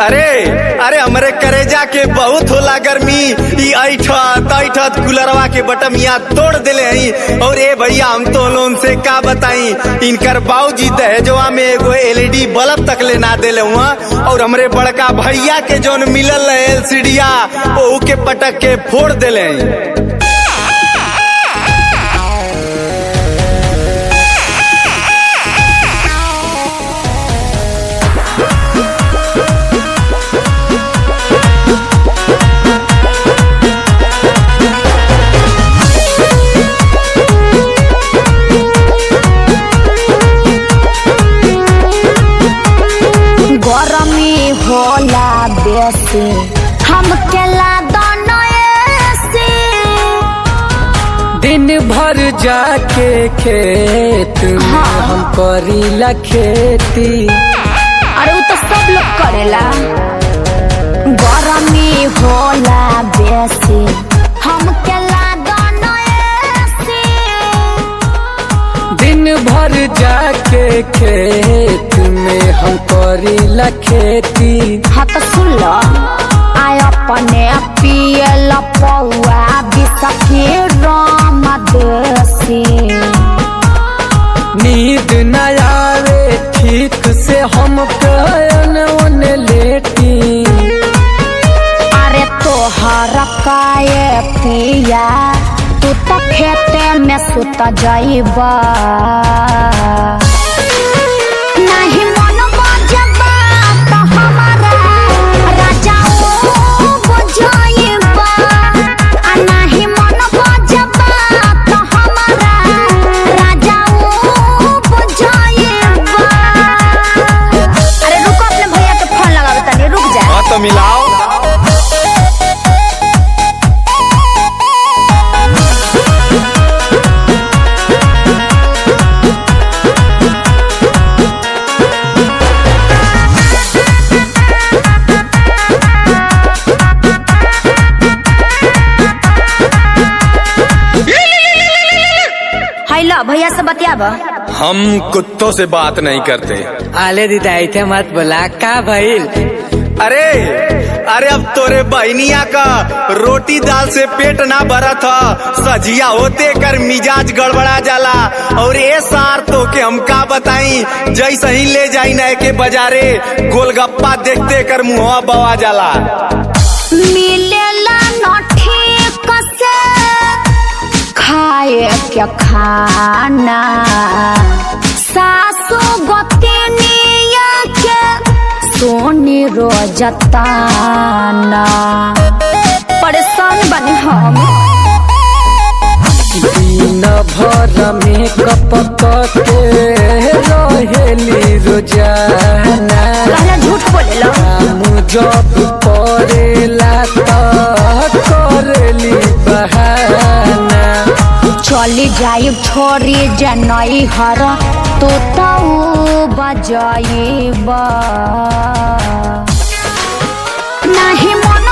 अरे अरे हमरे करेजा के बहुत होला गर्मी। ई ऐठत कूलरवा के बटमिया तोड़ देले हई। और ए भैया हम तो लोन से का बताई, इनकर बाबूजी दहेजवा में एगो एलईडी बल्ब तक ले ना देले हुआ। और हमरे बड़का भैया के जोन मिलल है एलसीडिया ओहू के पटक के फोड़ देले हई। गरमी होला बेसी हमके लादन ऐसी। दिन भर जाके खेत में हम करीला खेती। अरे वो तो सब लोग करेला। गरमी होला बेसी हमके लादन ऐसी। दिन भर जाके खेत में हम करीला खेती। हाँ तो सुन लो, आय अपने पियल पौआ बिसखी राम देसी। नींद न आवे ठीक से हम कहन ओने लेटी। अरे तोहर काये पिया तू तो खेते में सुत जाइबा। नहीं मन बजबा तो हमारा राजा ओ बुझाइबा। आ नहीं मन बजबा तो हमारा राजा ओ बुझाइबा। अरे रुको, अपने भैया के फोन लगावे तनी, रुक जा। हाँ तो मिलाओ। भैया से बतियाबा। हम कुत्तों से बात नहीं करते। आले दीदा इथे मत बोला का भइल। अरे अरे अब तोरे बहनिया का रोटी दाल से पेट ना भरा था, सजिया होते कर मिजाज गड़बड़ा जाला। और ए सार तो के हम का बताई, जैसे ही ले जाई न के बाजारे गोलगप्पा देखते कर मुँह बवा जाला। मिलेला न ठीक से खाए क्या खाना, सासू गोतनिया के सोनी रोजताना। परेशान बने हम। दिन भर में कपक के रहेली रोजाना। कहला झूठ बोले लो। काम जब पड़ेला त करेली बहाना। चली जाइब छोरी जनई हर तो बजाइब। नहीं मन